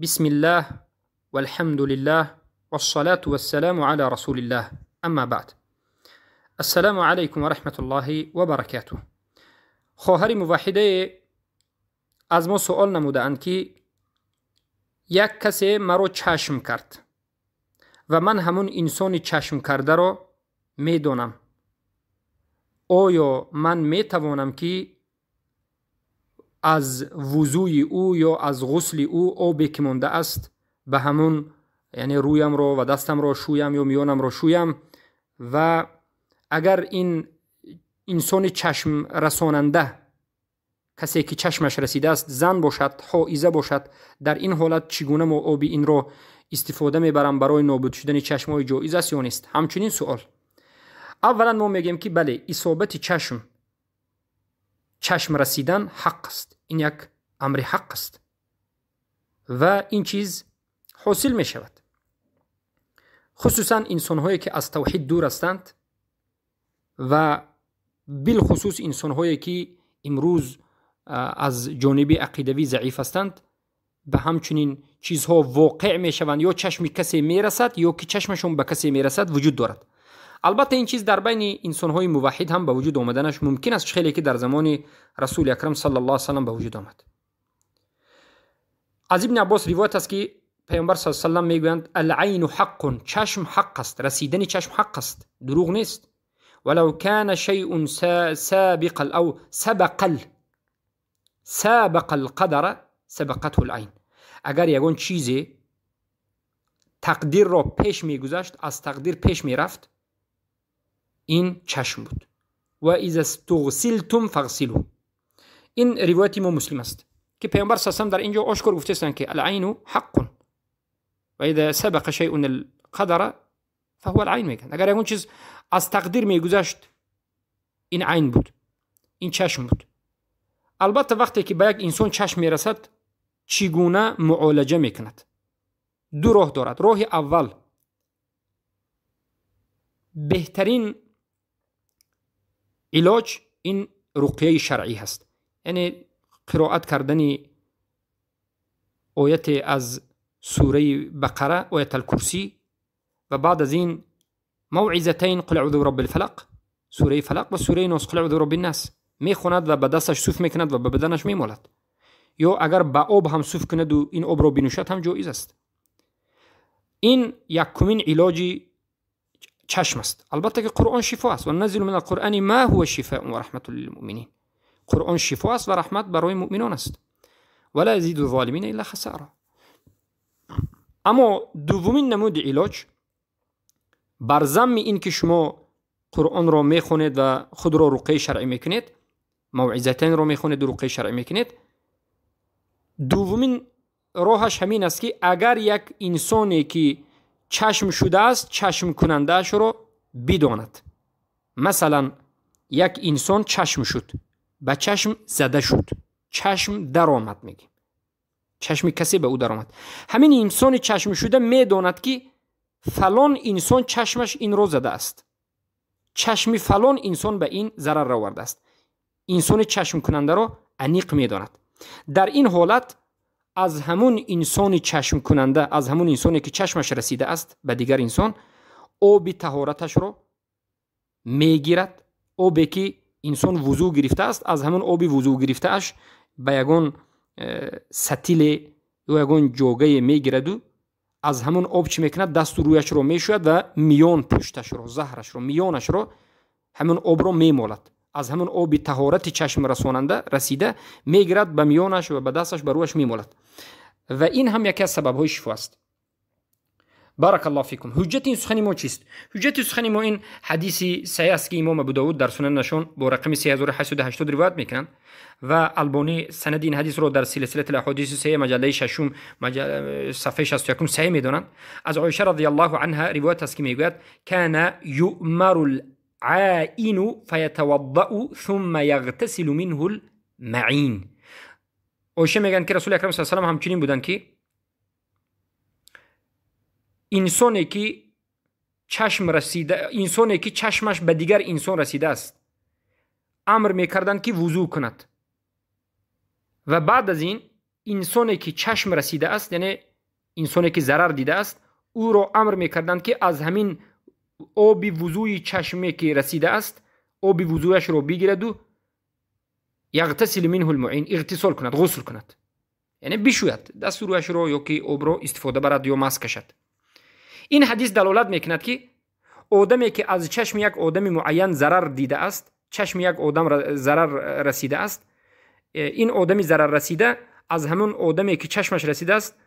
بسم الله والحمد لله والصلاة والسلام على رسول الله اما بعد. السلام علیکم و رحمت الله و برکاته. خواهر موحده از ما سوال نمودند که یک کسی مرا چشم کرد و من همون انسان چشم کرده را میدانم. آیا من میتوانم که از وضوی او یا از غسل او آبی که مانده است به همون یعنی رویم را و دستم را شویم یا میانم را شویم و اگر این انسان چشم رساننده کسی که چشمش رسیده است زن باشد حائزه باشد، در این حالت چگونه ما آب این را استفاده میبرم برای نابود شدن چشم‌های جایز است یا نیست؟ همچنین سوال. اولا ما میگیم که بله، اصابت چشم رسیدن حق است. این یک امر حق است و این چیز حاصل می شود، خصوصا انسان هایی که از توحید دور هستند و بالخصوص انسان هایی که امروز از جانب عقیدوی ضعیف هستند. به همچنین چیزها واقع می شوند، یا چشم کسی می رسد یا که چشمشون به کسی می رسد وجود دارد. البته این چیز در بین انسان های موحد هم به وجود آمدنش ممکن است، خیلی که در زمان رسول اکرم صلی الله علیه و سلم به وجود آمد. از ابن عباس روایت است که پیامبر صلی الله علیه و سلم میگویند العین حق، چشم حق است، رسیدن چشم حق است، دروغ نیست. ولو کان شیء سابق او سابق القدر سبقته العین. اگر یگان چیزی تقدیر را پیش میگذشت، از تقدیر پیش میرفت، این چشم بود. و اذا استغسلتم فاغسلوا. این روایت ما مسلم است که پیامبر صلی الله علیه و سلم در اینجا آشکار گفته است که العین حق و اذا سبق شیء القدر فهو العین. میگن اگر اون چیز از تقدیر میگذشت این عین بود، این چشم بود. البته وقتی که به یک انسان چشم میرسد چگونه معالجه میکند؟ دو راه دارد. راه اول، بهترین علاج این رقیه شرعی هست، یعنی قرائت کردن آیت از سوره بقره، آیت الکرسی، و بعد از این موعظتین قل اعوذ برب الفلق، سوره فلق و سوره ناس قل اعوذ برب الناس میخواند و به دستش صوف میکند و به بدنش میمالد، یا اگر به آب هم صوف کند و این آب را بنوشد هم جایز است. این یکمین علاج چشم است. البته که قرآن شفا است و ننزل من القرآن ما هو شفاء و رحمت للمؤمنین. قرآن شفا است و رحمت برای مؤمنان است. ولا یزید الظالمین الا خسارا. اما دومین نمود علاج، بر ضمن این که شما قرآن را میخونید و خود را رقیه شرعی میکنید، موعظتین را میخونید و رقیه شرعی میکنید، دومین راهش همین است که اگر یک انسانی که چشم شده است چشم کنندهش را بداند. مثلا یک انسان چشم شد، به چشم زده شد، چشم در آمد، میگیم چشم کسی به او در آمد، همین انسان چشم شده میداند که فلان انسان چشمش این را زده است، چشم فلان انسان به این ضرر را آورده است. انسان چشم کننده را انیق میداند. در این حالت از همون انسان چشم کننده، از همون انسانی که چشمش رسیده است به دیگر انسان، آب طهارتش را میگیرد. آبی که انسان وضو گرفته است، از همون آب وضو گرفته اش به یگان ستیل یا یگان جوگه میگیرد و از همون آب چی میکند؟ دست و رویش رو میشوید و میان پشتش رو، زهرش رو، میانش رو، همون آب رو میمالد. از همون آب طهارت چشم رساننده رسیده میگیرد به میانش و به دستش به رویش میمالد و این هم یکی از سبب‌های شفا است. بارک الله فیکم. حجت این سخن ما چیست؟ حجت سخن ما این حدیثی صحیح است که امام ابو داود در سنن نشون با رقم 3880 روایت میکنند و البانی سند این حدیث رو در سلسله الاحادیث صحیح مجله ششم صفحه 61 صحیح میدونند. از عایشه رضی الله عنها روایت است که میگوید کان یؤمر العائن فیتوضأ ثم یغتسل منه المعین. عایشه میگن که رسول اکرم صلی الله علیه و آله همچنین بودن که انسانی که چشم رسیده، انسانی که چشمش به دیگر انسان رسیده است، امر میکردن که وضو کند و بعد از این انسانی که چشم رسیده است، یعنی انسانی که ضرر دیده است او را امر میکردند که از همین آب وضوی چشمه که رسیده است آب وضویش رو بگیرد و یغتسل منه المعین، اغتسال کند، غسل کند، یعنی بشوید دست رویش رو یا که آب رو استفاده برد یا مس کشد. این حدیث دلالت میکند که آدمی که از چشم یک آدم معین ضرر دیده است، چشم یک آدم ضرر رسیده است، این آدمی ضرر رسیده از همون آدمی که چشمش رسیده است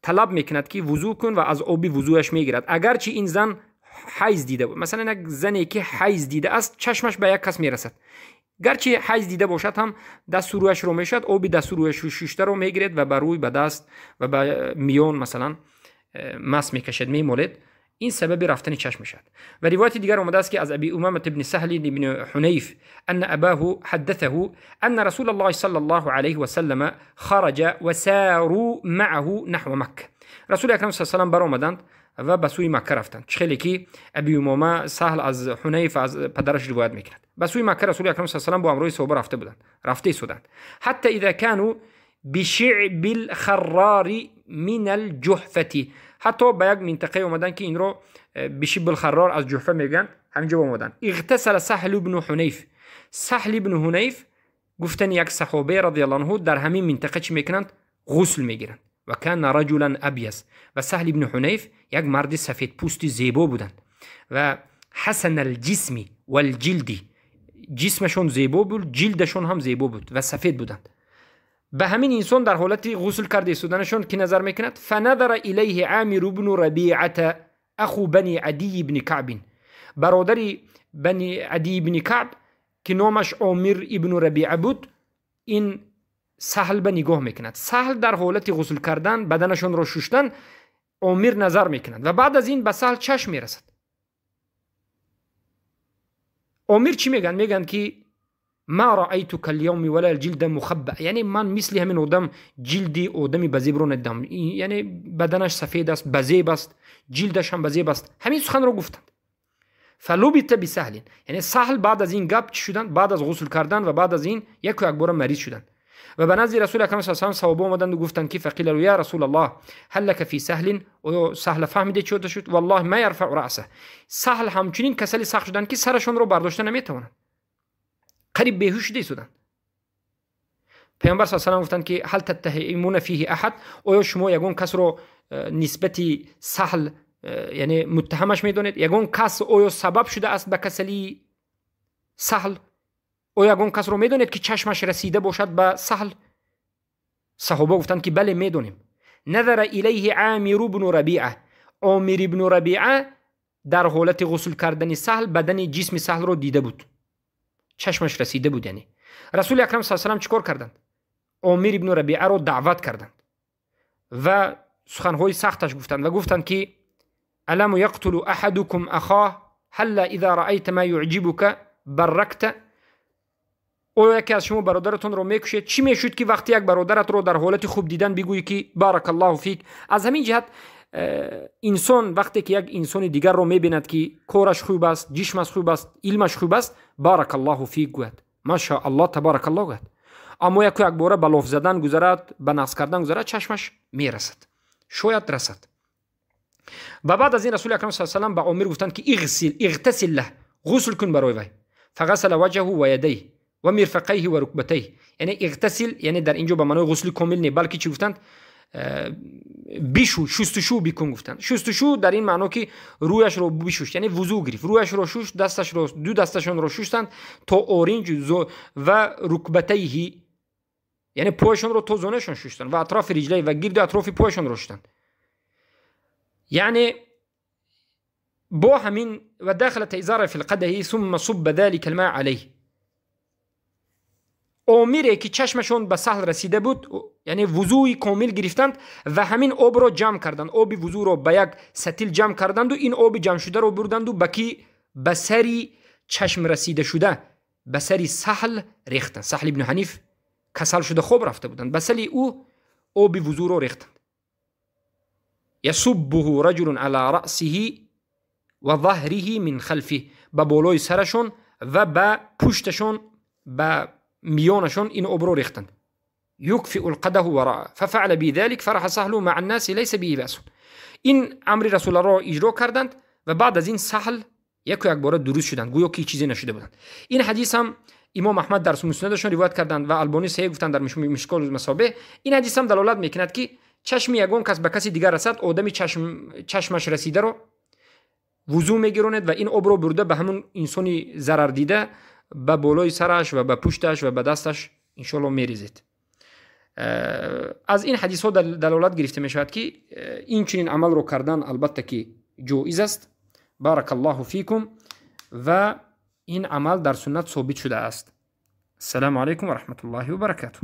طلب میکند که وضو کن و از آب وضویش میگیرد. اگرچه این زن حیض دیده بود، مثلا یک زنی که حیض دیده است چشمش به یک کس میرسد، گرچه حیض دیده باشد هم دست رویش رو میشد آب دست رویش ششته رو میگیرد و بر روی به دست و به میان مثلا مس میکشد میمالد. این سبب رفتن چشم شد. و روایت دیگر اومده است که از ابی امامه ابن سهل بن حنیف ان اباه حدثه ان رسول الله صلی الله علیه و سلم خرج و ساروا معه نحو مکه. رسول اکرم صلی الله علیه و سلم بر آمدند و به سوی مکه رفتند. خیلی که ابی امامه سهل از حنیف از پدرش روایت میکند. به سوی مکه رسول اکرم صلی الله علیه و سلم با امروی صحابه رفته شدند حتی اذا كانوا بشعب الخرار من الجحفه، حتی به یک منطقه اومدن که این رو بشعب الخرار از جحفه میگن، همینجا اومدن. اغتسل سهل بن حنیف، سهل بن حنیف گفتن یک صحابه رضی الله عنه در همین منطقه چی میکنند؟ غسل میگیرند. و کان رجلا ابیض، و سهل بن حنیف یک مرد سفید پوست زیبا بودند و حسن الجسم والجلد، جسمشون زیبا بود، جلدشون هم زیبا بود و سفید بودند. به همین انسان در حالت غسل کرده شدنشون که نظر میکند. فنظر الیه عامر بن ربیعه اخو بنی عدی بن کعب، برادری بنی عدی بن کعب که نامش عامر ابن ربیعه بود، این سهل به نگاه میکند. سهل در حالت غسل کردن بدنشون رو شستن، عامر نظر میکند و بعد از این به سهل چشم میرسد. عامر چی میگن؟ میگن که ما رأيتك اليوم ولا الجلد مخبأ، یعنی من مثل همین آدم جلدی آدمی بزیب رو ندیدم، یعنی بدنش سفید است، بزیب است، جلدش هم بزیب است. همین سخن رو گفتند. فلبث بسهل، یعنی سهل بعد از این گپ چی شدن؟ بعد از غسل کردن و بعد از این یک بار مریض شدن و به نزد رسول اکرم صلی الله علیه و آله صحابه اومدند و گفتند که فقیل له یا رسول الله هل لك فی سهل، و سهل فهمیده چی شد؟ والله ما يرفع رأسه، سهل همچنین کسلی سخت شدن که سرشون رو برداشته نمیتونن، قریب بیهوش شدن. پیامبر صلی الله علیه و آله گفتند که هل تتهمون فیه احد، آیا شما یگون کس رو نسبتی سهل یعنی متهمش میدونید؟ یگون کس آیا سبب شده است به کسلی سهل؟ آیا یگون کس رو میدونید که چشمش رسیده باشد به سهل؟ صحابه گفتند که بله میدونیم. نظر الیه عامر بن ربیعه، عامر بن ربیعه در حالت غسل کردن سهل بدن جسم سهل رو دیده بود، چشمش رسیده بود. یعنی رسول اکرم صلی الله علیه و آله چیکار کردند؟ عامر ابن ربیعه رو دعوت کردند و سخنهای سختش گفتند و گفتند که الم یقتل احدکم اخاه هلا اذا رأیت ما یعجبک برکت، او یکی از شما برادرتون رو میکشید، چی میشود که وقتی یک برادرت رو در حالت خوب دیدن بگویی که بارک الله فیک؟ از همین جهت انسان وقتی که یک انسان دیگر رو میبیند که کارش خوب است، جسمش خوب است، علمش خوب است، بارک الله فیک گوید، ماشاء الله تبارک الله گوید. اما یک باره به لفظ زدن گذرد، به نقص کردن گذرد، چشمش میرسد، شاید رسد. و بعد از این رسول اکرم صلی الله علیه و آله به عامر گفتند که اغتسل له، غسل کن برای وی. فغسل وجهه و یدیه و مرفقیه و رکبتیه، یعنی اغتسل یعنی در اینجا به معنای غسل کامل نه، بلکه چی گفتند؟ بیشو، شستشو بکن گفتند. شستشو در این معنی که رویش رو بشوش، یعنی وضو گرفت، رویش رو شوش، دستش رو، دو دستشون رو شستند تا اورنج و رکبتیه، یعنی پایشون رو تا زانوشون شستند و اطراف رجلی و گرد اطراف پایشون رو شستند. یعنی با همین و داخلت ازار فی القدح ثم صب ذلك الماء علیه. عامری که چشمشون به سهل رسیده بود یعنی وضوی کامل گرفتند و همین آب رو جمع کردند، آب وضو رو به یک ستیل جمع کردند و این آب جمع شده رو بردند و بکی به سری چشم رسیده شده به سری سهل ریختند. سهل ابن حنیف کسل شده خوب رفته بودند، به سری او آب وضو رو ریختند. یصبه رجل علی رأسه و ظهره من خلفه، به بالای سرشون و به پشتشون، به میانشون این آب رو ریختند. يكفئ القده وراءه ففعل بذلك فرح سهل مع الناس ليس به بأس. این امر رسول الله را اجرا کردند و بعد از این سهل یک بار درست شدند گویا که چیزی نشده بودند. این حدیث هم امام احمد در مسندشون روایت کردند و البانی صحیح گفتند در مشکال المصابیح. این حدیث هم دلالت میکند که چشم یگان کس به کسی دیگر رسد آدمی چشمش رسیده رو وضو میگیراند و این آب رو برده به همون انسانی ضرر دیده به بالای سرش و به پشتش و به دستش انشالله میریزید. از این حدیث ها دلالت گرفته می شود که این چنین عمل رو کردن البته که جایز است. بارک الله فیکم. و این عمل در سنت ثابت شده است. السلام علیکم و رحمت الله و برکاته.